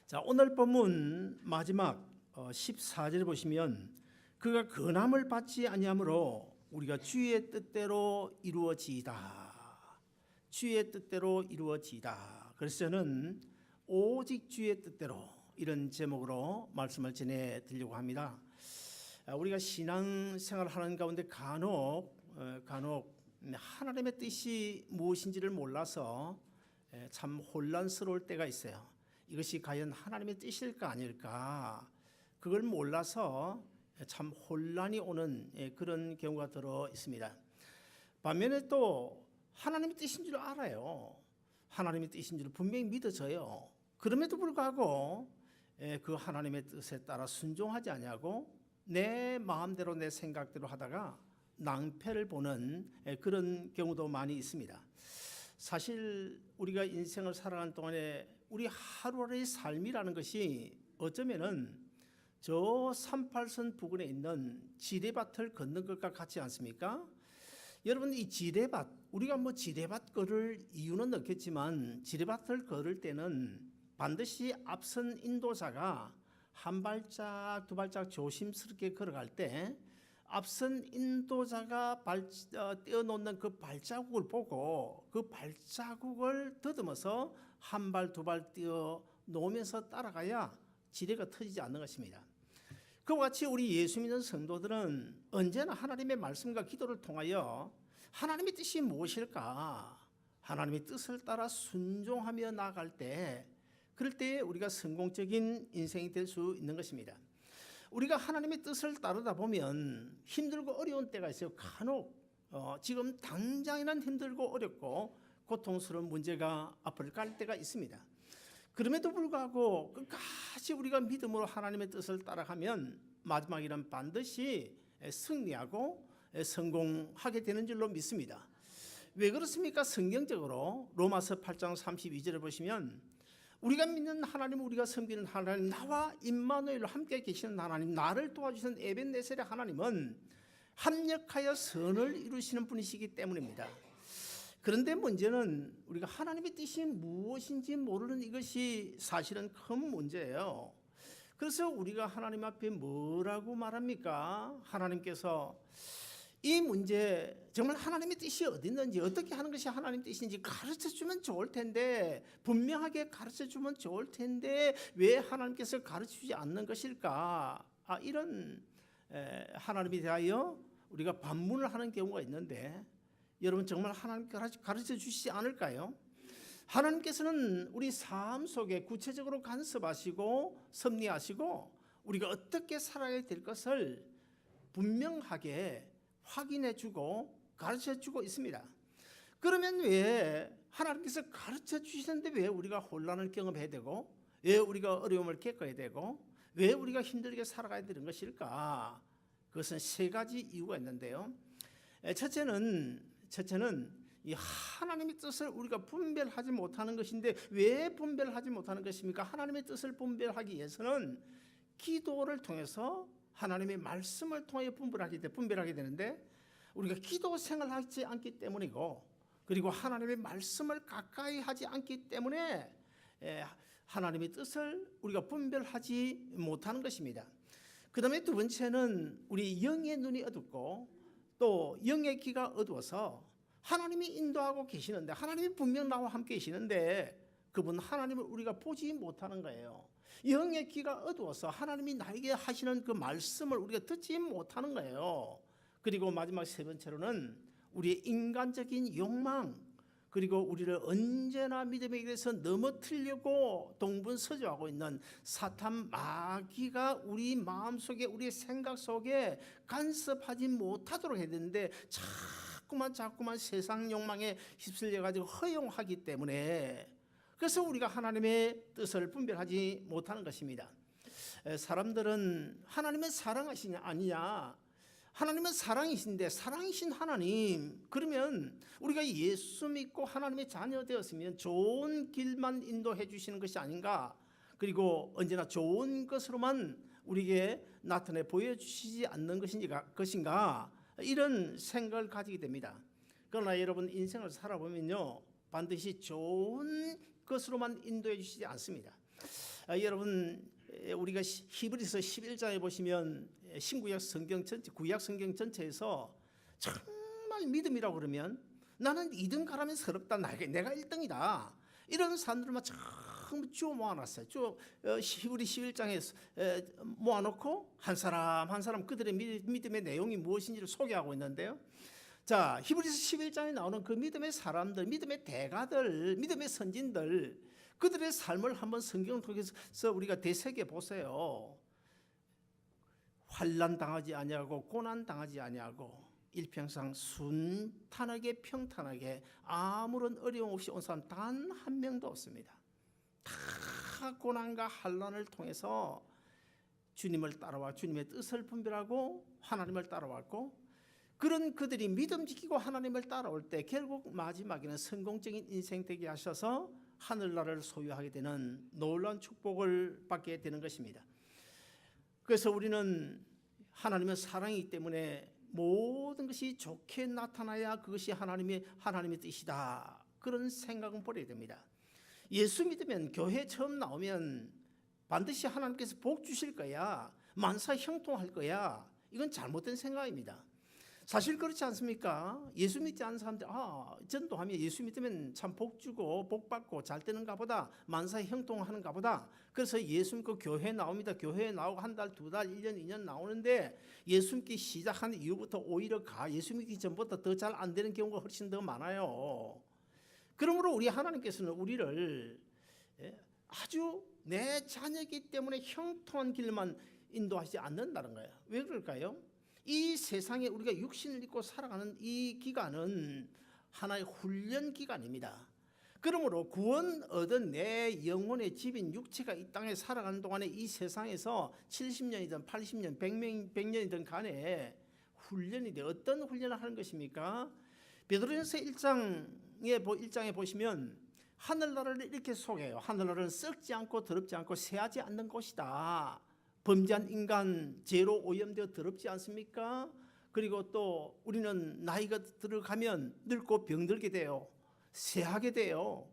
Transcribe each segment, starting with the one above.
자, 오늘 본문 마지막 14절 보시면 그가 근함을 받지 아니하므로 우리가 주의 뜻대로 이루어지이다. 주의 뜻대로 이루어지이다. 그래서 저는 오직 주의 뜻대로 이런 제목으로 말씀을 전해드리려고 합니다. 우리가 신앙생활을 하는 가운데 간혹 하나님의 뜻이 무엇인지를 몰라서 참 혼란스러울 때가 있어요. 이것이 과연 하나님의 뜻일까 아닐까, 그걸 몰라서 참 혼란이 오는 그런 경우가 들어 있습니다. 반면에 또 하나님의 뜻인 줄 알아요. 하나님의 뜻인 줄 분명히 믿어져요. 그럼에도 불구하고 그 하나님의 뜻에 따라 순종하지 아니하고 내 마음대로 내 생각대로 하다가 낭패를 보는 그런 경우도 많이 있습니다. 사실 우리가 인생을 살아가는 동안에 우리 하루하루의 삶이라는 것이 어쩌면은 저 38선 부근에 있는 지뢰밭을 걷는 것과 같지 않습니까? 여러분, 이 지뢰밭, 우리가 지뢰밭 걸을 이유는 없겠지만 지뢰밭을 걸을 때는 반드시 앞선 인도자가 한 발짝 두 발짝 조심스럽게 걸어갈 때 앞선 인도자가 떼어놓는 그 발자국을 보고 그 발자국을 더듬어서 한 발 두 발 떼어 놓으면서 따라가야 지뢰가 터지지 않는 것입니다. 그와 같이 우리 예수 믿는 성도들은 언제나 하나님의 말씀과 기도를 통하여 하나님의 뜻이 무엇일까, 하나님의 뜻을 따라 순종하며 나아갈 때, 그럴 때 우리가 성공적인 인생이 될 수 있는 것입니다. 우리가 하나님의 뜻을 따르다 보면 힘들고 어려운 때가 있어요. 간혹 지금 당장에는 힘들고 어렵고 고통스러운 문제가 앞을 갈 때가 있습니다. 그럼에도 불구하고 끝까지 우리가 믿음으로 하나님의 뜻을 따라가면 마지막에는 반드시 승리하고 성공하게 되는 줄로 믿습니다. 왜 그렇습니까? 성경적으로 로마서 8장 32절을 보시면 우리가 믿는 하나님, 우리가 섬기는 하나님, 나와 임마누엘로 함께 계시는 하나님, 나를 도와주시는 에벤네셀의 하나님은 합력하여 선을 이루시는 분이시기 때문입니다. 그런데 문제는 우리가 하나님의 뜻이 무엇인지 모르는 이것이 사실은 큰 문제예요. 그래서 우리가 하나님 앞에 뭐라고 말합니까? 하나님께서 이 문제, 정말 하나님의 뜻이 어디 있는지, 어떻게 하는 것이 하나님의 뜻인지 가르쳐주면 좋을 텐데, 분명하게 가르쳐주면 좋을 텐데 왜 하나님께서 가르쳐주지 않는 것일까? 이런 하나님에 대하여 우리가 반문을 하는 경우가 있는데, 여러분 정말 하나님께서 가르쳐 주시지 않을까요? 하나님께서는 우리 삶 속에 구체적으로 간섭하시고 섭리하시고 우리가 어떻게 살아야 될 것을 분명하게 확인해주고 가르쳐주고 있습니다. 그러면 왜 하나님께서 가르쳐 주시는데 왜 우리가 혼란을 경험해야 되고, 왜 우리가 어려움을 겪어야 되고, 왜 우리가 힘들게 살아가야 되는 것일까? 그것은 세 가지 이유가 있는데요. 첫째는 이 하나님의 뜻을 우리가 분별하지 못하는 것인데, 왜 분별하지 못하는 것입니까? 하나님의 뜻을 분별하기 위해서는 기도를 통해서 하나님의 말씀을 통해 분별하게 되는데, 우리가 기도 생활을 하지 않기 때문이고, 그리고 하나님의 말씀을 가까이 하지 않기 때문에 하나님의 뜻을 우리가 분별하지 못하는 것입니다. 그 다음에 두 번째는 우리 영의 눈이 어둡고 또 영의 귀가 어두워서 하나님이 인도하고 계시는데, 하나님이 분명 나와 함께 계시는데 그분 하나님을 우리가 보지 못하는 거예요. 영의 귀가 어두워서 하나님이 나에게 하시는 그 말씀을 우리가 듣지 못하는 거예요. 그리고 마지막 세 번째로는 우리의 인간적인 욕망, 그리고 우리를 언제나 믿음에 대해서 넘어뜨리려고 동분서주하고 있는 사탄 마귀가 우리 마음속에, 우리의 생각 속에 간섭하지 못하도록 해야 되는데 자꾸만 세상 욕망에 휩쓸려 가지고 허용하기 때문에, 그래서 우리가 하나님의 뜻을 분별하지 못하는 것입니다. 사람들은 하나님은 사랑하시냐 아니냐, 하나님은 사랑이신데 사랑이신 하나님, 그러면 우리가 예수 믿고 하나님의 자녀 되었으면 좋은 길만 인도해 주시는 것이 아닌가, 그리고 언제나 좋은 것으로만 우리에게 나타내 보여주시지 않는 것인가, 이런 생각을 가지게 됩니다. 그러나 여러분, 인생을 살아보면요 반드시 좋은 것으로만 인도해 주시지 않습니다. 여러분 우리가 히브리서 11장에 보시면 신구약 성경 전체, 구약 성경 전체에서 정말 믿음이라고 그러면 나는 2등 가라면 서럽다, 내가 1등이다, 이런 사람들만 전부 쭉 모아놨어요. 히브리 11장에 모아놓고 한 사람 한 사람 그들의 믿음의 내용이 무엇인지를 소개하고 있는데요. 자, 히브리서 11장에 나오는 그 믿음의 사람들, 믿음의 대가들, 믿음의 선진들, 그들의 삶을 한번 성경을 통해서 우리가 되새겨 보세요. 환난 당하지 아니하고 고난 당하지 아니하고 일평생 순탄하게 평탄하게 아무런 어려움 없이 온 사람 단 한 명도 없습니다. 다 고난과 환난을 통해서 주님을 따라와 주님의 뜻을 분별하고 하나님을 따라왔고, 그런 그들이 믿음 지키고 하나님을 따라올 때 결국 마지막에는 성공적인 인생 되게 하셔서 하늘나라를 소유하게 되는 놀라운 축복을 받게 되는 것입니다. 그래서 우리는 하나님은 사랑이기 때문에 모든 것이 좋게 나타나야 그것이 하나님의 뜻이다, 그런 생각은 버려야 됩니다. 예수 믿으면 교회 처음 나오면 반드시 하나님께서 복 주실 거야, 만사 형통할 거야, 이건 잘못된 생각입니다. 사실 그렇지 않습니까? 예수 믿지 않는 사람들 전도하면 예수 믿으면 참 복 주고 복 받고 잘 되는가 보다, 만사 형통하는가 보다, 그래서 예수 믿고 교회 나옵니다. 교회에 나오고 한 달, 두 달, 1년, 2년 나오는데 예수 믿기 시작한 이후부터 오히려 예수 믿기 전보다 더 잘 안 되는 경우가 훨씬 더 많아요. 그러므로 우리 하나님께서는 우리를 아주 내 자녀이기 때문에 형통한 길만 인도하지 않는다는 거예요. 왜 그럴까요? 이 세상에 우리가 육신을 입고 살아가는 이 기간은 하나의 훈련 기간입니다. 그러므로 구원 얻은 내 영혼의 집인 육체가 이 땅에 살아가는 동안에 이 세상에서 70년이든 80년, 100년이든 간에 훈련이 돼. 어떤 훈련을 하는 것입니까? 베드로전서 1장에 보시면 하늘나라를 이렇게 소개해요. 하늘나라는 썩지 않고 더럽지 않고 새하지 않는 곳이다. 범죄한 인간 죄로 오염되어 더럽지 않습니까? 그리고 또 우리는 나이가 들어가면 늙고 병들게 돼요. 쇠하게 돼요.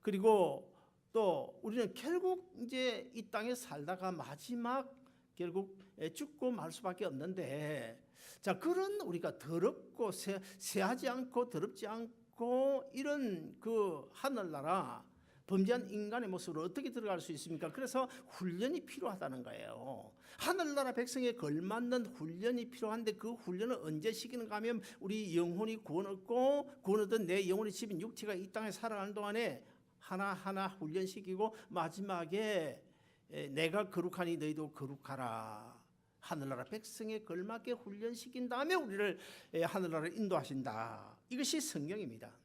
그리고 또 우리는 결국 이제 이 땅에 살다가 마지막 결국 죽고 말 수밖에 없는데, 자, 그런 우리가 더럽고 쇠하지 않고 더럽지 않고 이런 그 하늘나라, 범죄한 인간의 모습으로 어떻게 들어갈 수 있습니까? 그래서 훈련이 필요하다는 거예요. 하늘나라 백성에 걸맞는 훈련이 필요한데 그 훈련을 언제 시키는가 하면 우리 영혼이 구원 얻고 구원 얻은 내 영혼의 집인 육체가 이 땅에 살아가는 동안에 하나하나 훈련시키고 마지막에 내가 거룩하니 너희도 거룩하라. 하늘나라 백성에 걸맞게 훈련시킨 다음에 우리를 하늘나라를 인도하신다. 이것이 성경입니다.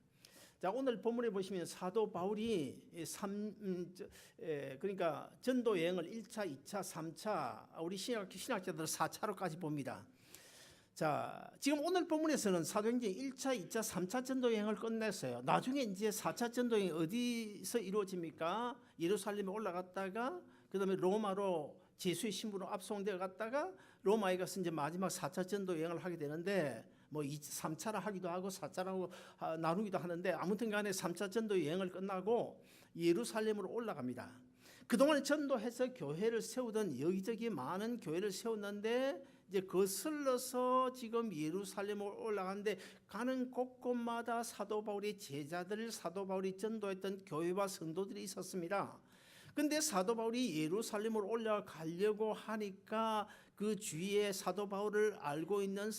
자, 오늘 본문에 보시면 사도 바울이 그러니까 전도 여행을 1차, 2차, 3차, 우리 신학자들 4차로까지 봅니다. 자, 지금 오늘 본문에서는 사도행전 1차, 2차, 3차 전도 여행을 끝냈어요. 나중에 이제 4차 전도 여행이 어디서 이루어집니까? 예루살렘에 올라갔다가 그다음에 로마로 제수의 신부로 압송되어 갔다가 로마에 가서 이제 마지막 4차 전도 여행을 하게 되는데, 뭐 3차를 하기도 하고 4차라고 나누기도 하는데, 아무튼 간에 3차 전도 여행을 끝나고 예루살렘으로 올라갑니다. 그동안 전도해서 교회를 세우던 여기저기 많은 교회를 세웠는데 이제 거슬러서 지금 예루살렘으로 올라가는데 가는 곳곳마다 사도 바울의 제자들, 사도 바울이 전도했던 교회와 성도들이 있었습니다. 근데 사도 바울이 예루살렘으로 올라가려고 하니까 그 주위에 사도 바울을 알고 있는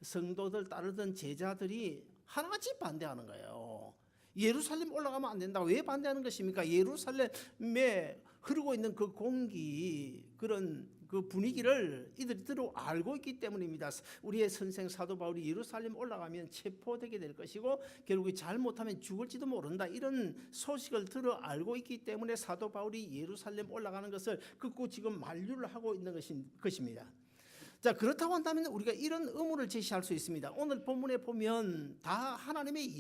성도들, 따르던 제자들이 하나같이 반대하는 거예요. 예루살렘 올라가면 안 된다. 왜 반대하는 것입니까? 예루살렘에 흐르고 있는 그 공기, 그런 그 분위기를 이들이 알고 있기 때문입니다. 우리의 선생 사도 바울이 예루살렘 올라가면 체포되게 될 것이고 결국에 잘못하면 죽을지도 모른다, 이런 소식을 알고 있기 때문에 사도 바울이 예루살렘 올라가는 것을 극구 지금 만류를 하고 있는 것입니다. 자, 그렇다고 한다면 우리가 이런 의무를 제시할 수 있습니다. 오늘 본문에 보면 다 하나님의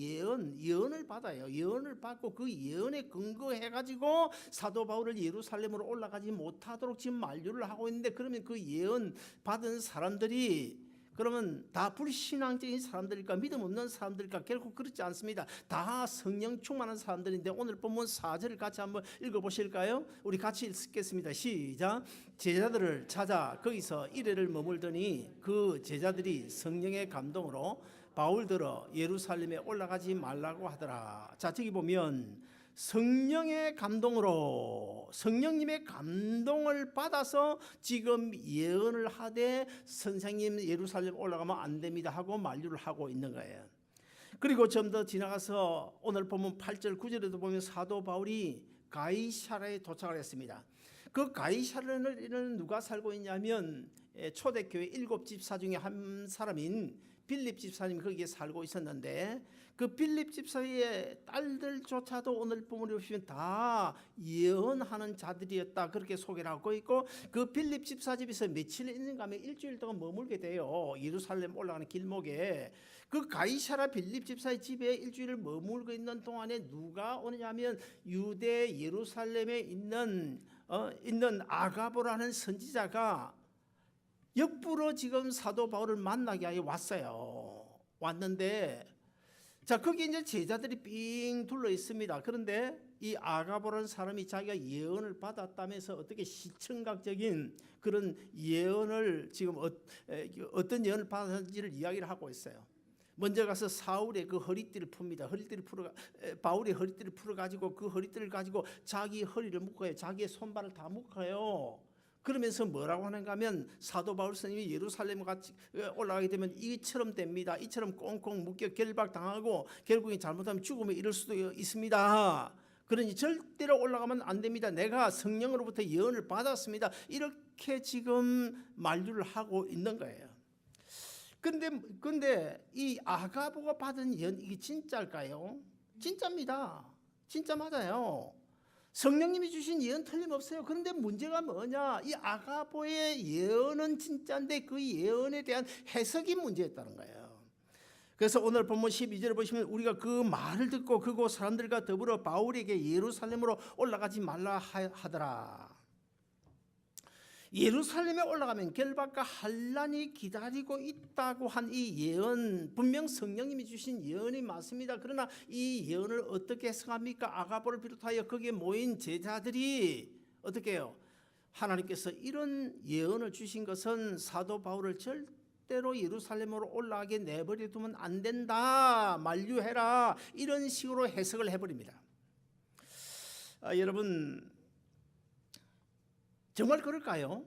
예언을 받아요. 예언을 받고 그 예언에 근거해가지고 사도 바울을 예루살렘으로 올라가지 못하도록 지금 만류를 하고 있는데, 그러면 그 예언 받은 사람들이 그러면 다 불신앙적인 사람들일까? 믿음 없는 사람들일까? 결코 그렇지 않습니다. 다 성령 충만한 사람들인데 오늘 본문 4절을 같이 한번 읽어보실까요? 우리 같이 읽겠습니다. 시작. 제자들을 찾아 거기서 이래를 머물더니 그 제자들이 성령의 감동으로 바울들어 예루살렘에 올라가지 말라고 하더라. 자, 저기 보면 성령의 감동으로, 성령님의 감동을 받아서 지금 예언을 하되 선생님 예루살렘 올라가면 안 됩니다 하고 만류를 하고 있는 거예요. 그리고 좀 더 지나가서 오늘 보면 8절 9절에도 보면 사도 바울이 가이사랴에 도착을 했습니다. 그 가이사랴는 누가 살고 있냐면 초대교회 7집사 중에 한 사람인 빌립 집사님이 거기에 살고 있었는데 그 빌립 집사의 딸들조차도 오늘 본문에 보시면 다 예언하는 자들이었다, 그렇게 소개를 하고 있고, 그 빌립 집사 집에서 며칠 있는가 하면 일주일 동안 머물게 돼요. 예루살렘 올라가는 길목에. 그 가이사랴 빌립 집사의 집에 일주일을 머물고 있는 동안에 누가 오느냐 하면 유대 예루살렘에 있는 아가보라는 선지자가 역부로 지금 사도 바울을 만나게 하여 왔어요. 왔는데 자, 거기 이제 제자들이 삥 둘러 있습니다. 그런데 이 아가보라는 사람이 자기가 예언을 받았다면서 어떻게 시청각적인 그런 예언을 지금 어떤 예언을 받았는지를 이야기를 하고 있어요. 먼저 가서 사울의 그 허리띠를 풉니다. 바울의 허리띠를 풀어가지고 그 허리띠를 가지고 자기 허리를 묶어요. 자기의 손발을 다 묶어요. 그러면서 뭐라고 하는가 하면 사도 바울 스님이 예루살렘 같이 올라가게 되면 이처럼 됩니다. 이처럼 꽁꽁 묶여 결박당하고 결국에 잘못하면 죽음에 이를 수도 있습니다. 그러니 절대로 올라가면 안 됩니다. 내가 성령으로부터 예언을 받았습니다. 이렇게 지금 만류를 하고 있는 거예요. 근데 이 아가보가 받은 예언, 이게 진짜일까요? 진짜입니다. 진짜 맞아요. 성령님이 주신 예언 틀림없어요. 그런데 문제가 뭐냐? 이 아가보의 예언은 진짜인데 그 예언에 대한 해석이 문제였다는 거예요. 그래서 오늘 본문 12절을 보시면 우리가 그 말을 듣고 그곳 사람들과 더불어 바울에게 예루살렘으로 올라가지 말라 하더라. 예루살렘에 올라가면 결박과 환난이 기다리고 있다고 한 이 예언, 분명 성령님이 주신 예언이 맞습니다. 그러나 이 예언을 어떻게 해석합니까? 아가보를 비롯하여 거기에 모인 제자들이 어떻게 해요? 하나님께서 이런 예언을 주신 것은 사도 바울을 절대로 예루살렘으로 올라가게 내버려 두면 안 된다, 만류해라, 이런 식으로 해석을 해버립니다. 여러분, 정말 그럴까요?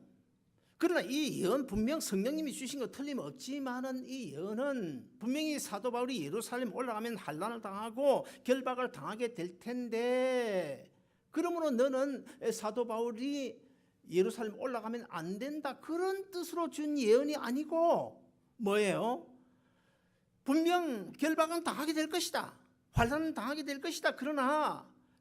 그러나 이 예언 분명 성령님이 주신 거 틀림없지만은 이 예언은 분명히 사도 바울이 예루살렘 올라가면 환난을 당하고 결박을 당하게 될 텐데, 그러므로 너는 사도 바울이 예루살렘 올라가면 안 된다, 그런 뜻으로 준 예언이 아니고 뭐예요? 분명 결박은 당하게 될 것이다, 환난은 당하게 될 것이다.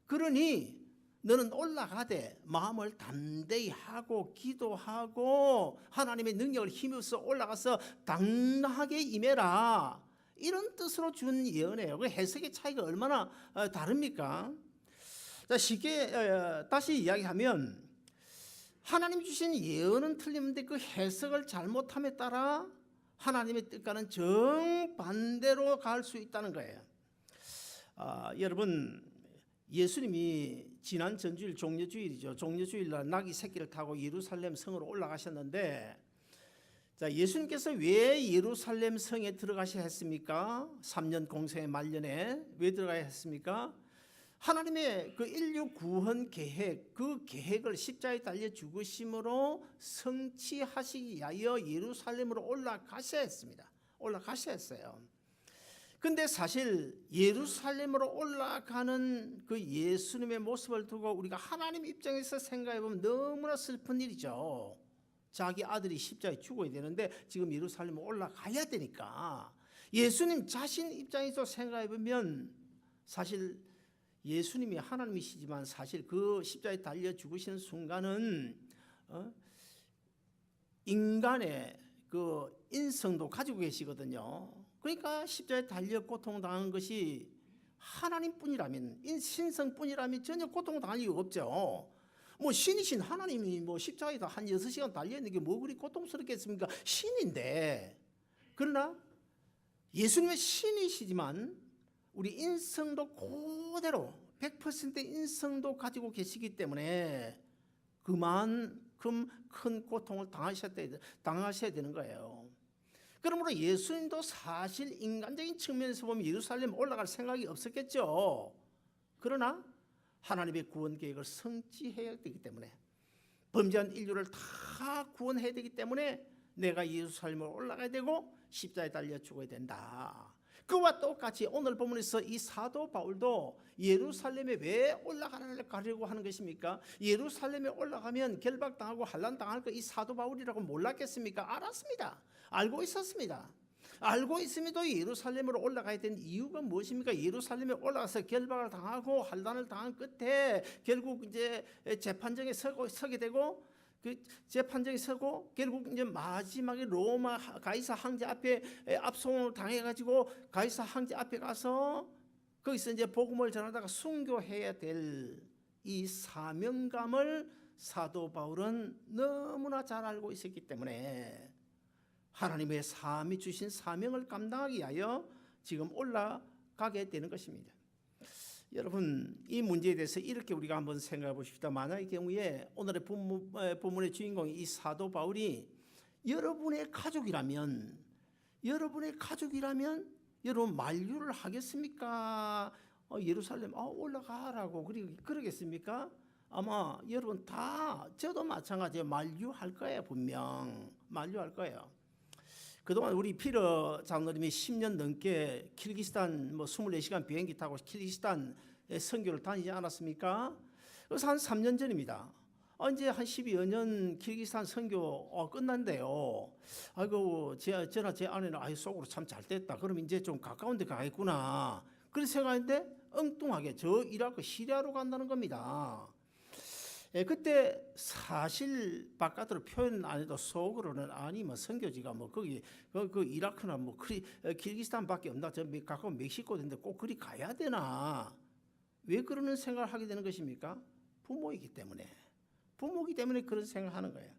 그러니 너는 올라가되 마음을 담대히 하고 기도하고 하나님의 능력을 힘입어서 올라가서 당당하게 임해라, 이런 뜻으로 준 예언이에요. 그 해석의 차이가 얼마나 다릅니까? 자, 쉽게 다시 이야기하면 하나님 주신 예언은 틀렸는데 그 해석을 잘못함에 따라 하나님의 뜻과는 정반대로 갈 수 있다는 거예요. 여러분, 예수님이 지난 전주일 종려주일이죠. 종려주일날 나귀 새끼를 타고 예루살렘 성으로 올라가셨는데, 자, 예수님께서 왜 예루살렘 성에 들어가셔야 했습니까? 3년 공생의 말년에 왜 들어가야 했습니까? 하나님의 그 인류 구원 계획, 그 계획을 십자가에 달려 죽으심으로 성취하시기 위하여 예루살렘으로 올라가셔야 했습니다. 올라가셔야 했어요. 근데 사실 예루살렘으로 올라가는 그 예수님의 모습을 두고 우리가 하나님 입장에서 생각해 보면 너무나 슬픈 일이죠. 자기 아들이 십자가에 죽어야 되는데 지금 예루살렘으로 올라가야 되니까, 예수님 자신 입장에서 생각해 보면 사실 예수님이 하나님이시지만 사실 그 십자가에 달려 죽으시는 순간은 인간의 그 인성도 가지고 계시거든요. 그러니까 십자가에 달려 고통당한 것이 하나님뿐이라면, 신성뿐이라면 전혀 고통당할 이유가 없죠. 뭐 신이신 하나님이 뭐 십자가에다 한 6시간 달려있는 게 뭐 그리 고통스럽겠습니까? 신인데. 그러나 예수님은 신이시지만 우리 인성도 그대로 100% 인성도 가지고 계시기 때문에 그만큼 큰 고통을 당하셔야 되는 거예요. 그러므로 예수님도 사실 인간적인 측면에서 보면 예루살렘 올라갈 생각이 없었겠죠. 그러나 하나님의 구원 계획을 성취해야 되기 때문에, 범죄한 인류를 다 구원해야 되기 때문에 내가 예루살렘을 올라가야 되고 십자가에 달려 죽어야 된다. 그와 똑같이 오늘 본문에서 이 사도 바울도 예루살렘에 왜 올라가려고 하는 것입니까? 예루살렘에 올라가면 결박당하고 환난당할 거 이 사도 바울이라고 몰랐겠습니까? 알았습니다. 알고 있었습니다. 알고 있음에도 예루살렘으로 올라가야 되는 이유가 무엇입니까? 예루살렘에 올라가서 결박을 당하고 환난을 당한 끝에 결국 이제 재판정에 서게 되고, 그 재판정에 서고 결국 이제 마지막에 로마 가이사 황제 앞에 압송을 당해가지고 가이사 황제 앞에 가서 거기서 이제 복음을 전하다가 순교해야 될 이 사명감을 사도 바울은 너무나 잘 알고 있었기 때문에 하나님의 사함이 주신 사명을 감당하기 위하여 지금 올라가게 되는 것입니다. 여러분, 이 문제에 대해서 이렇게 우리가 한번 생각해 보십시다. 만약의 경우에 오늘의 본문의 주인공이 이 사도 바울이 여러분의 가족이라면 여러분 만류를 하겠습니까? 예루살렘 올라가라고 그러겠습니까? 아마 여러분 다, 저도 마찬가지예요. 만류할 거예요. 분명 만류할 거예요. 그동안 우리 피러 장로님이 10년 넘게 키르기스탄 24시간 비행기 타고 키르기스탄 선교를 다니지 않았습니까? 그래서 한 3년 전입니다. 이제 한 12여 년 키르기스탄 선교 끝난대요. 아이고, 저나 제 아내는 속으로 참 잘 됐다. 그러면 이제 좀 가까운 데 가겠구나. 그렇게 생각했는데 엉뚱하게 저 이라크 시리아로 간다는 겁니다. 그때 사실 바깥으로 표현 안 해도 속으로는 선교지가 거기 그 이라크나 키르기스탄밖에 없나, 저 가까운 멕시코인데 꼭 그리 가야 되나? 왜 그러는 생각을 하게 되는 것입니까? 부모이기 때문에 그런 생각을 하는 거예요.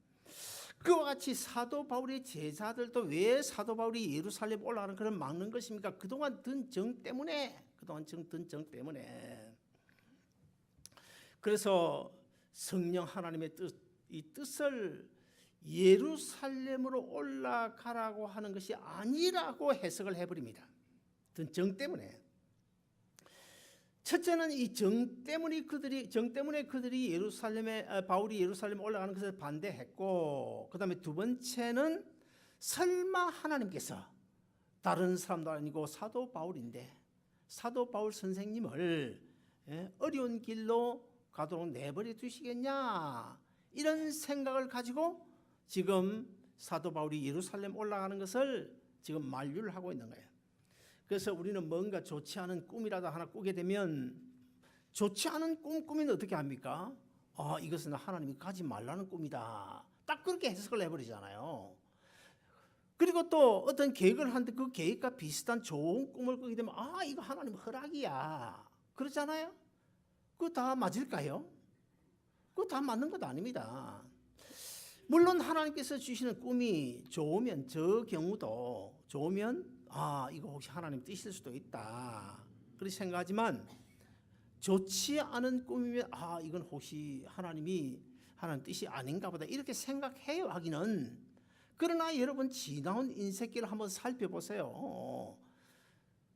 그와 같이 사도 바울의 제자들도 왜 사도 바울이 예루살렘 올라가는 그런 막는 것입니까? 그동안 든 정 때문에. 그래서 성령 하나님의 이 뜻을 예루살렘으로 올라가라고 하는 것이 아니라고 해석을 해버립니다. 정 때문에. 첫째는 이 정 때문에 그들이 바울이 예루살렘에 올라가는 것을 반대했고, 그 다음에 두 번째는 설마 하나님께서 다른 사람도 아니고 사도 바울인데 사도 바울 선생님을 어려운 길로 가도록 내버려 두시겠냐, 이런 생각을 가지고 지금 사도 바울이 예루살렘 올라가는 것을 지금 만류를 하고 있는 거예요. 그래서 우리는 뭔가 좋지 않은 꿈이라도 하나 꾸게 되면 좋지 않은 꿈꾸면 어떻게 합니까? 이것은 하나님이 가지 말라는 꿈이다. 딱 그렇게 해석을 해버리잖아요. 그리고 또 어떤 계획을 하는데 그 계획과 비슷한 좋은 꿈을 꾸게 되면 이거 하나님 허락이야. 그렇잖아요. 그거 다 맞을까요? 그거 다 맞는 것 아닙니다. 물론 하나님께서 주시는 꿈이 좋으면, 저 경우도 좋으면 이거 혹시 하나님 뜻일 수도 있다, 그렇게 생각하지만 좋지 않은 꿈이면 이건 혹시 하나님 뜻이 아닌가 보다, 이렇게 생각해요 하기는. 그러나 여러분, 지나온 인생길을 한번 살펴보세요.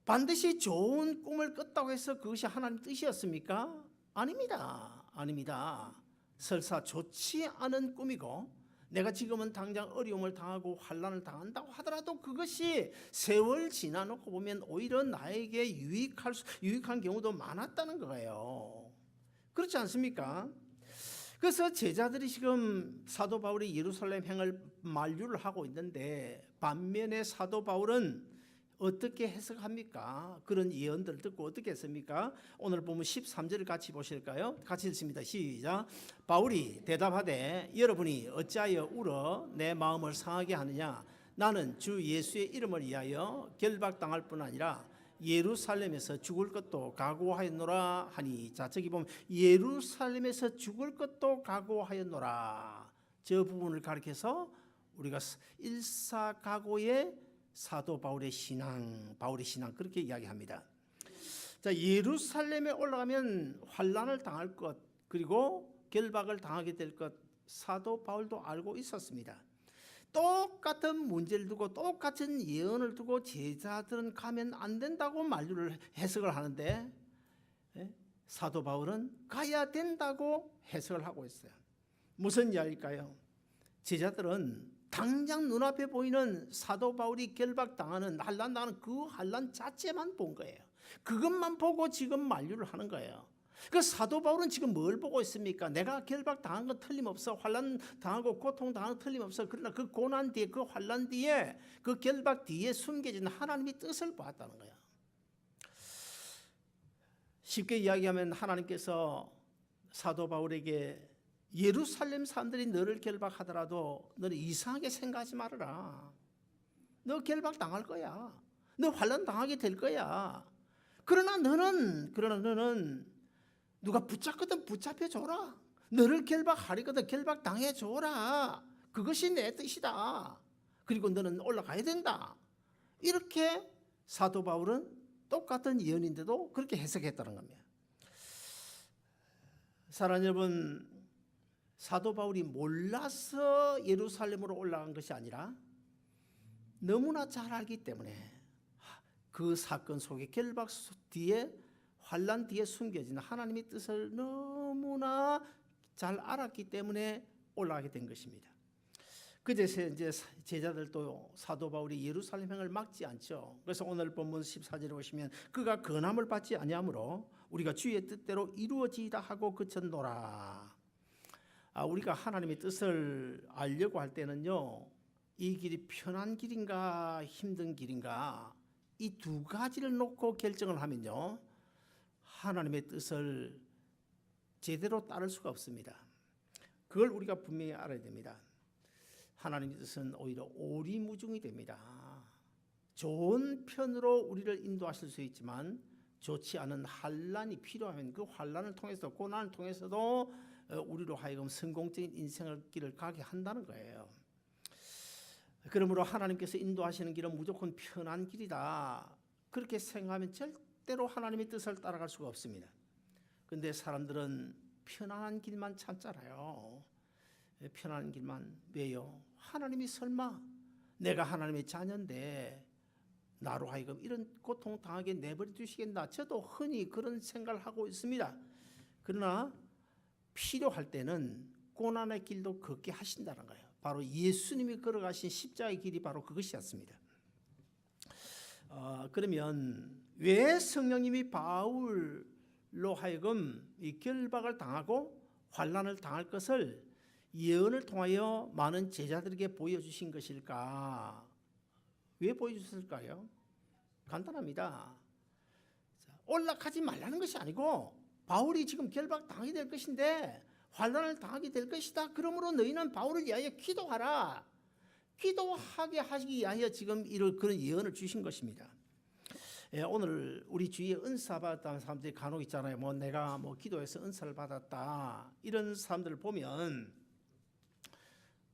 반드시 좋은 꿈을 꿨다고 해서 그것이 하나님 뜻이었습니까? 아닙니다. 설사 좋지 않은 꿈이고 내가 지금은 당장 어려움을 당하고 환난을 당한다고 하더라도 그것이 세월 지나놓고 보면 오히려 나에게 유익한 경우도 많았다는 거예요. 그렇지 않습니까? 그래서 제자들이 지금 사도 바울이 예루살렘 행을 만류를 하고 있는데, 반면에 사도 바울은 어떻게 해석합니까? 그런 예언들을 듣고 어떻게 했습니까? 오늘 보면 13절을 같이 보실까요? 같이 읽습니다. 시작. 바울이 대답하되 여러분이 어찌하여 울어 내 마음을 상하게 하느냐? 나는 주 예수의 이름을 위하여 결박당할 뿐 아니라 예루살렘에서 죽을 것도 각오하였노라 하니. 자, 저기 보면 예루살렘에서 죽을 것도 각오하였노라, 저 부분을 가리켜서 우리가 일사각오의 사도 바울의 신앙 그렇게 이야기합니다. 자, 예루살렘에 올라가면 환난을 당할 것, 그리고 결박을 당하게 될 것, 사도 바울도 알고 있었습니다. 똑같은 문제를 두고 똑같은 예언을 두고 제자들은 가면 안 된다고 만류를 해석을 하는데 사도 바울은 가야 된다고 해석을 하고 있어요. 무슨 이야기일까요? 제자들은 당장 눈앞에 보이는 사도 바울이 결박당하는 환난당하는 그 환난 자체만 본 거예요. 그것만 보고 지금 만류를 하는 거예요. 그 사도 바울은 지금 뭘 보고 있습니까? 내가 결박당한 건 틀림없어. 환난당하고 고통당한 건 틀림없어. 그러나 그 고난 뒤에, 그 환난 뒤에, 그 결박 뒤에 숨겨진 하나님의 뜻을 보았다는 거예요. 쉽게 이야기하면 하나님께서 사도 바울에게 예루살렘 사람들이 너를 결박하더라도 너는 이상하게 생각하지 말아라. 너 결박당할 거야. 너 환난당하게 될 거야. 그러나 너는 누가 붙잡거든 붙잡혀줘라. 너를 결박하리거든 결박당해줘라. 그것이 내 뜻이다. 그리고 너는 올라가야 된다. 이렇게 사도 바울은 똑같은 예언인데도 그렇게 해석했다는 겁니다. 사랑하는 여러분, 사도 바울이 몰라서 예루살렘으로 올라간 것이 아니라 너무나 잘 알기 때문에 그 사건 속에 결박 뒤에 환난 뒤에 숨겨진 하나님의 뜻을 너무나 잘 알았기 때문에 올라가게 된 것입니다. 그제서 이제 제자들도 사도 바울이 예루살렘행을 막지 않죠. 그래서 오늘 본문 14절에 보시면 그가 권함을 받지 아니하므로 우리가 주의 뜻대로 이루어지이다 하고 그쳤노라. 우리가 하나님의 뜻을 알려고 할 때는요, 이 길이 편한 길인가 힘든 길인가 이 두 가지를 놓고 결정을 하면요, 하나님의 뜻을 제대로 따를 수가 없습니다. 그걸 우리가 분명히 알아야 됩니다. 하나님의 뜻은 오히려 오리무중이 됩니다. 좋은 편으로 우리를 인도하실 수 있지만 좋지 않은 환난이 필요하면 그 환난을 통해서 고난을 통해서도 우리로 하여금 성공적인 인생을 길을 가게 한다는 거예요. 그러므로 하나님께서 인도하시는 길은 무조건 편한 길이다. 그렇게 생각하면 절대로 하나님의 뜻을 따라갈 수가 없습니다. 그런데 사람들은 편안한 길만 찾잖아요. 편안한 길만. 왜요? 하나님이 설마 내가 하나님의 자녀인데 나로 하여금 이런 고통 당하게 내버려 두시겠나? 저도 흔히 그런 생각을 하고 있습니다. 그러나 필요할 때는 고난의 길도 걷게 하신다는 거예요. 바로 예수님이 걸어가신 십자가의 길이 바로 그것이었습니다. 그러면 왜 성령님이 바울로 하여금 이 결박을 당하고 환난을 당할 것을 예언을 통하여 많은 제자들에게 보여주신 것일까? 왜 보여주셨을까요? 간단합니다. 올라가지 말라는 것이 아니고 바울이 지금 결박 당하게 될 것인데 환난을 당하게 될 것이다. 그러므로 너희는 바울을 위하여 기도하라. 기도하게 하시기 위하여 지금 그런 예언을 주신 것입니다. 오늘 우리 주위에 은사 받았다는 사람들이 간혹 있잖아요. 내가 기도해서 은사를 받았다. 이런 사람들을 보면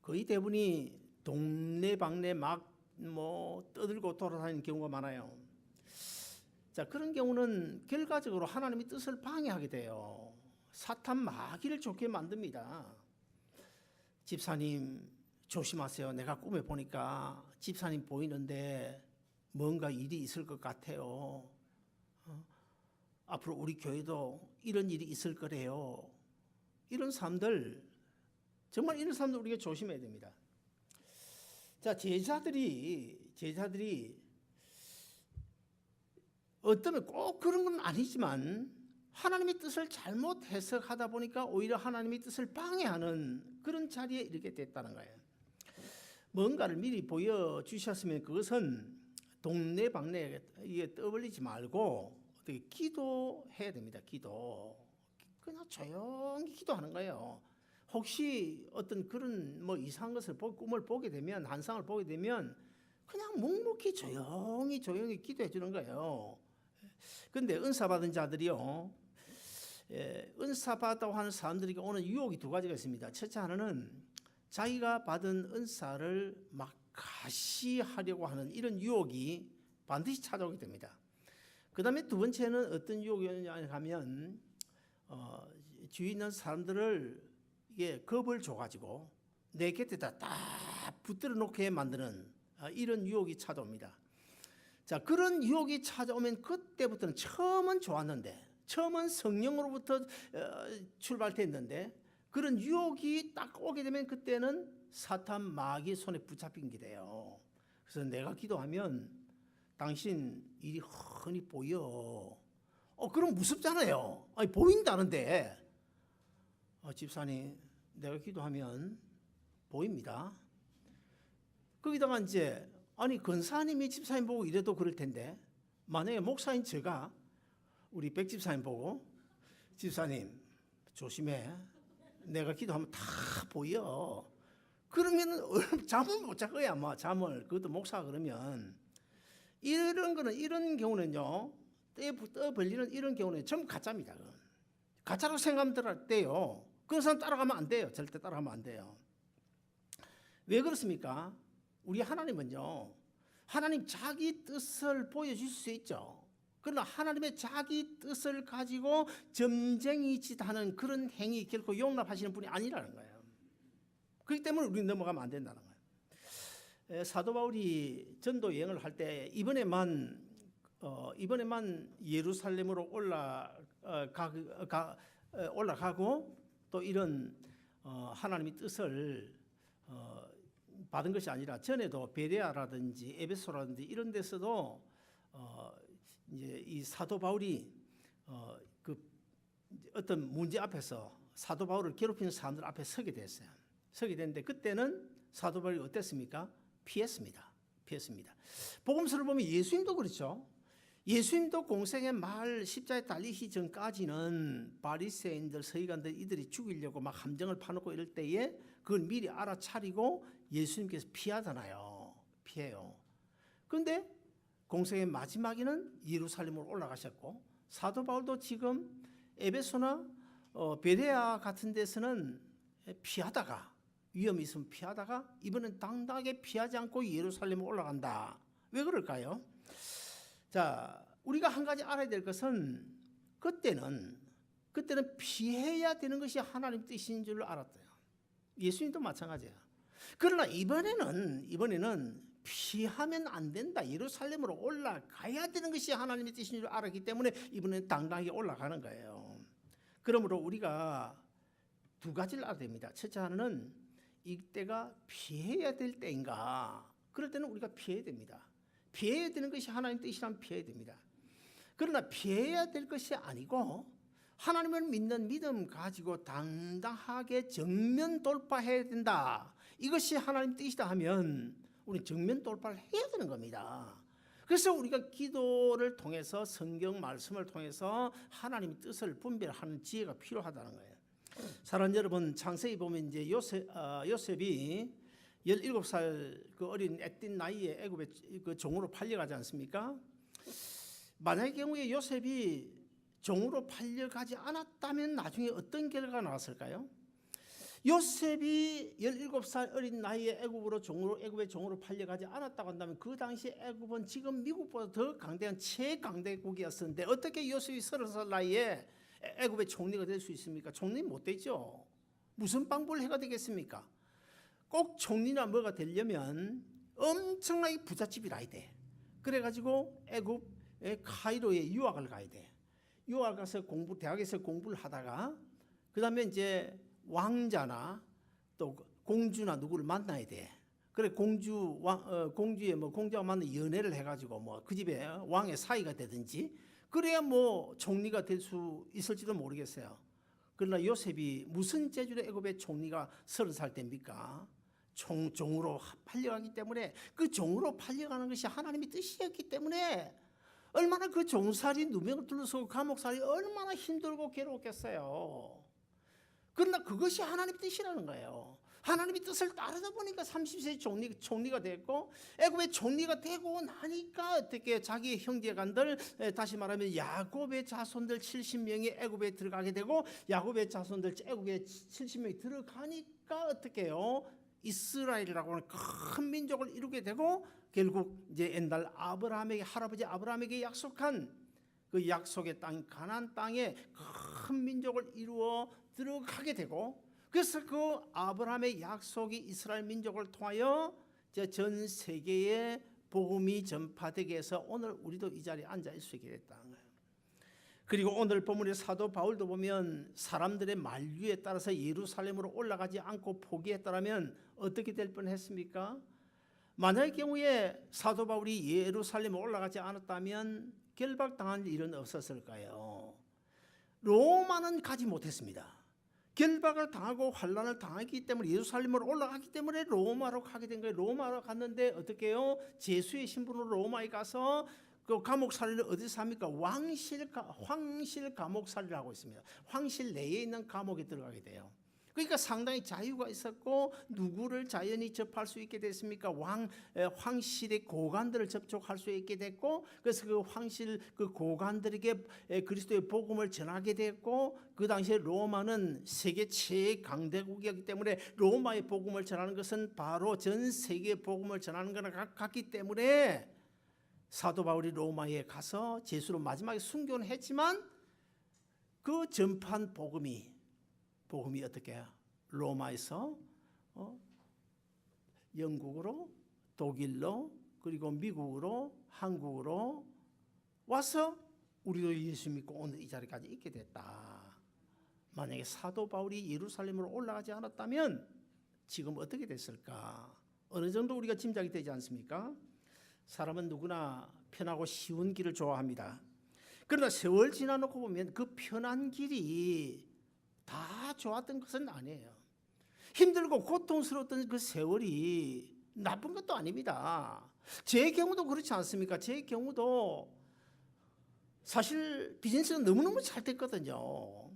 거의 대부분이 동네방네 막 떠들고 돌아다니는 경우가 많아요. 자, 그런 경우는 결과적으로 하나님의 뜻을 방해하게 돼요. 사탄 마귀를 좋게 만듭니다. 집사님 조심하세요. 내가 꿈에 보니까 집사님 보이는데 뭔가 일이 있을 것 같아요. 앞으로 우리 교회도 이런 일이 있을 거래요. 이런 사람들, 정말 이런 사람들 우리가 조심해야 됩니다. 자, 제자들이 어쩌면 꼭 그런 건 아니지만 하나님의 뜻을 잘못 해석하다 보니까 오히려 하나님의 뜻을 방해하는 그런 자리에 이르게 됐다는 거예요. 뭔가를 미리 보여주셨으면 그것은 동네방네에 떠벌리지 말고 어떻게 기도해야 됩니다. 기도. 그냥 조용히 기도하는 거예요. 혹시 어떤 그런 이상한 것을 꿈을 보게 되면, 환상을 보게 되면 그냥 묵묵히 조용히 기도해 주는 거예요. 그런데 은사 받은 자들이요, 은사 받았다고 하는 사람들에게 오는 유혹이 두 가지가 있습니다. 첫째 하나는 자기가 받은 은사를 막 가시하려고 하는 이런 유혹이 반드시 찾아오게 됩니다. 그 다음에 두 번째는 어떤 유혹이었냐 하면 주위에 있는 사람들을 이게 겁을 줘가지고 내 곁에다 딱 붙들어 놓게 만드는 이런 유혹이 찾아옵니다. 자, 그런 유혹이 찾아오면 그때부터는 처음은 좋았는데, 처음은 성령으로부터 출발됐는데, 그런 유혹이 딱 오게 되면 그때는 사탄 마귀 손에 붙잡힌 게 돼요. 그래서 내가 기도하면 당신 일이 훤히 보여. 그럼 무섭잖아요. 아니, 보인다는데. 집사님, 내가 기도하면 보입니다. 거기다가 이제 아니 권사님이 집사님 보고 이래도 그럴 텐데, 만약에 목사인 제가 우리 백 집사님 보고 집사님 조심해, 내가 기도하면 다 보여. 그러면 잠을 못 잘 거야 아마. 잠을. 그것도 목사가 그러면 이런 거는, 이런 경우는요, 떠 벌리는 이런 경우는 전부 가짜입니다. 가짜라고 생각하면 돼요. 그런 사람 따라가면 안 돼요. 절대 따라가면 안 돼요. 왜 그렇습니까? 우리 하나님은요, 하나님 자기 뜻을 보여줄 수 있죠. 그러나 하나님의 자기 뜻을 가지고 점쟁이 짓하는 그런 행위 결코 용납하시는 분이 아니라는 거예요. 그렇기 때문에 우리 넘어가면 안 된다는 거예요. 사도 바울이 전도 여행을 할 때 이번에만 예루살렘으로 올라가고 또 이런 하나님의 뜻을 받은 것이 아니라 전에도 베레아라든지 에베소라든지 이런 데서도 이제 이 사도 바울이 그 어떤 문제 앞에서 사도 바울을 괴롭히는 사람들 앞에 서게 됐어요. 서게 됐는데 그때는 사도 바울이 어땠습니까? 피했습니다. 복음서를 보면 예수님도 그렇죠. 예수님도 공생의 말 십자가에 달리기 전까지는 바리새인들, 서기관들 이들이 죽이려고 막 함정을 파놓고 이럴 때에 그걸 미리 알아차리고 예수님께서 피하잖아요. 피해요. 그런데 공생의 마지막에는 예루살렘으로 올라가셨고, 사도 바울도 지금 에베소나 베레아 같은 데서는 피하다가, 위험이 있으면 피하다가 이번엔 당당하게 피하지 않고 예루살렘으로 올라간다. 왜 그럴까요? 자, 우리가 한 가지 알아야 될 것은 그때는 피해야 되는 것이 하나님 뜻인 줄 알았대요. 예수님도 마찬가지예요. 그러나 이번에는 피하면 안 된다. 예루살렘으로 올라가야 되는 것이 하나님의 뜻인 줄 알았기 때문에 이번에는 당당하게 올라가는 거예요. 그러므로 우리가 두 가지를 알아야 됩니다. 첫째 하나는 이때가 피해야 될 때인가? 그럴 때는 우리가 피해야 됩니다. 피해야 되는 것이 하나님 뜻이라면 피해야 됩니다. 그러나 피해야 될 것이 아니고 하나님을 믿는 믿음 가지고 당당하게 정면 돌파해야 된다. 이것이 하나님 뜻이다 하면 우리 정면 돌파를 해야 되는 겁니다. 그래서 우리가 기도를 통해서 성경 말씀을 통해서 하나님의 뜻을 분별하는 지혜가 필요하다는 거예요. 사랑하는 여러분, 창세기 보면 이제 요셉이 17살 그 어린 애띤 나이에 애굽에 그 종으로 팔려가지 않습니까? 만약의 경우에 요셉이 종으로 팔려가지 않았다면 나중에 어떤 결과가 나왔을까요? 요셉이 17살 어린 나이에 애굽의 종으로 팔려가지 않았다고 한다면 그 당시 애굽은 지금 미국보다 더 강대한 최강대국이었었는데 어떻게 요셉이 30살 나이에 애굽의 총리가 될 수 있습니까? 총리 못 되죠. 무슨 방법을 해가 되겠습니까? 꼭 총리나 뭐가 되려면 엄청나게 부잣집이 나야 돼. 그래가지고 애굽의 카이로에 유학을 가야 돼. 유학 가서 대학에서 공부를 하다가 그 다음에 이제 왕자나 또 공주나 누구를 만나야 돼. 그래 공주의 공주와 만나 연애를 해가지고 그 집에 왕의 사이가 되든지 그래야 총리가 될 수 있을지도 모르겠어요. 그러나 요셉이 무슨 재주로 애굽의 총리가 30살 때입니까? 종으로 팔려가기 때문에 그 종으로 팔려가는 것이 하나님의 뜻이었기 때문에 얼마나 그 종살이 누명을 둘러서고 감옥살이 얼마나 힘들고 괴로웠겠어요. 그러나 그것이 하나님의 뜻이라는 거예요. 하나님의 뜻을 따르다 보니까 30세 총리가 됐고 애굽의 총리가 되고 나니까 어떻게 자기 형제간들 다시 말하면 야곱의 자손들 70명이 애굽에 들어가게 되고 야곱의 자손들 애굽에 70명이 들어가니까 어떻게 해요? 이스라엘이라고 하는 큰 민족을 이루게 되고 결국 이제 옛날 아브라함에게 할아버지 아브라함에게 약속한 그 약속의 땅 가나안 땅에 큰 민족을 이루어 들어가게 되고 그래서 그 아브라함의 약속이 이스라엘 민족을 통하여 전 세계에 복음이 전파되게 해서 오늘 우리도 이 자리에 앉아 있을 수 있게 됐다는 거예요. 그리고 오늘 본문의 사도 바울도 보면 사람들의 만류에 따라서 예루살렘으로 올라가지 않고 포기했다면 어떻게 될 뻔했습니까? 만약의 경우에 사도 바울이 예루살렘에 올라가지 않았다면 결박당할 일은 없었을까요? 로마는 가지 못했습니다. 결박을 당하고 환난을 당하기 때문에 예루살렘으로 올라가기 때문에 로마로 가게 된 거예요. 로마로 갔는데 어떻게 해요? 제수의 신분으로 로마에 가서 그 감옥살이를 어디서 합니까? 황실 감옥살이를 하고 있습니다. 황실 내에 있는 감옥에 들어가게 돼요. 그러니까 상당히 자유가 있었고 누구를 자연히 접할 수 있게 됐습니까? 황실의 고관들을 접촉할 수 있게 됐고 그래서 그 황실 그 고관들에게 그리스도의 복음을 전하게 됐고 그 당시에 로마는 세계 최강대국이었기 때문에 로마의 복음을 전하는 것은 바로 전 세계의 복음을 전하는 거나 같기 때문에 사도 바울이 로마에 가서 제수로 마지막에 순교는 했지만 그 전파한 복음이 어떻게 해요? 로마에서 영국으로 독일로 그리고 미국으로 한국으로 와서 우리도 예수 믿고 오늘 이 자리까지 있게 됐다. 만약에 사도 바울이 예루살렘으로 올라가지 않았다면 지금 어떻게 됐을까? 어느 정도 우리가 짐작이 되지 않습니까? 사람은 누구나 편하고 쉬운 길을 좋아합니다. 그러나 세월 지나놓고 보면 그 편한 길이 다 좋았던 것은 아니에요. 힘들고 고통스러웠던 그 세월이 나쁜 것도 아닙니다. 제 경우도 그렇지 않습니까? 제 경우도 사실 비즈니스가 너무너무 잘 됐거든요.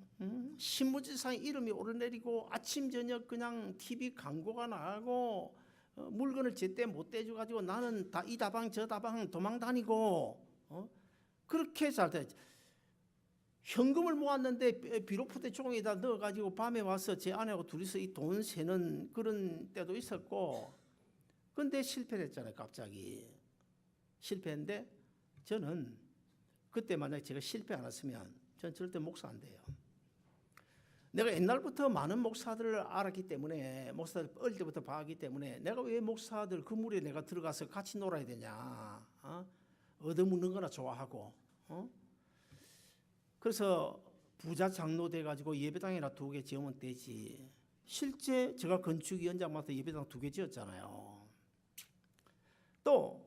신문지상에 이름이 오르내리고 아침 저녁 그냥 TV 광고가 나가고 물건을 제때 못 떼줘가지고 나는 다 이 다방 저 다방 도망 다니고 그렇게 잘 됐죠. 현금을 모았는데 비로포대 종이에다 넣어가지고 밤에 와서 제 아내하고 둘이서 이 돈 세는 그런 때도 있었고 근데 실패를 했잖아요. 갑자기 실패했는데 저는 그때 만약에 제가 실패 안 했으면 전 절대 목사 안 돼요. 내가 옛날부터 많은 목사들을 알았기 때문에 목사들 어릴 때부터 봐왔기 때문에 내가 왜 목사들 그 물에 내가 들어가서 같이 놀아야 되냐 얻어먹는 거나 좋아하고 그래서 부자 장로 돼가지고 예배당이나 2개 지으면 되지. 실제 제가 건축위원장 맡아 예배당 2개 지었잖아요. 또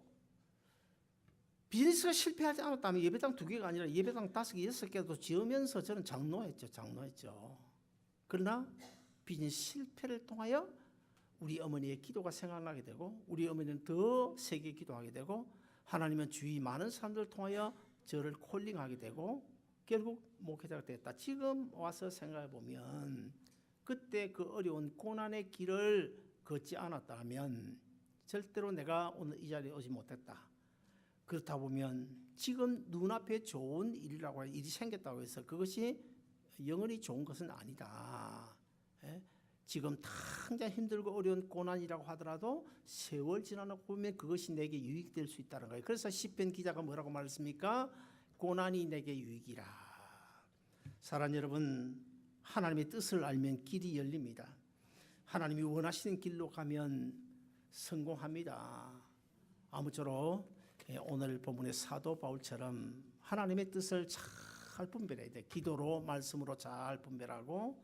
비즈니스가 실패하지 않았다면 예배당 2개가 아니라 예배당 5개, 6개도 지으면서 저는 장로했죠. 그러나 비즈니스 실패를 통하여 우리 어머니의 기도가 생각나게 되고 우리 어머니는 더 세게 기도하게 되고 하나님은 주위 많은 사람들을 통하여 저를 콜링하게 되고 결국 목회자가 됐다. 지금 와서 생각해 보면 그때 그 어려운 고난의 길을 걷지 않았다면 절대로 내가 오늘 이 자리에 오지 못했다. 그렇다 보면 지금 눈앞에 좋은 일이라고 일이 생겼다고 해서 그것이 영원히 좋은 것은 아니다. 지금 당장 힘들고 어려운 고난이라고 하더라도 세월 지나고 보면 그것이 내게 유익될 수 있다는 거예요. 그래서 시편 기자가 뭐라고 말했습니까? 고난이 내게 유익이라. 사랑하는 여러분, 하나님의 뜻을 알면 길이 열립니다. 하나님이 원하시는 길로 가면 성공합니다. 아무쪼록 오늘 본문의 사도 바울처럼 하나님의 뜻을 잘 분별해야 돼. 기도로 말씀으로 잘 분별하고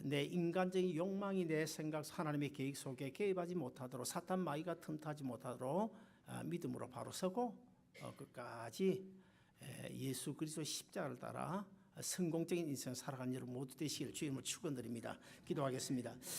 내 인간적인 욕망이 내 생각 하나님의 계획 속에 개입하지 못하도록 사탄 마귀가 틈타지 못하도록 믿음으로 바로 서고 끝까지 예수 그리스도 십자가를 따라 성공적인 인생 살아가는 여러분 모두 되시기를 주님을 축원드립니다. 기도하겠습니다.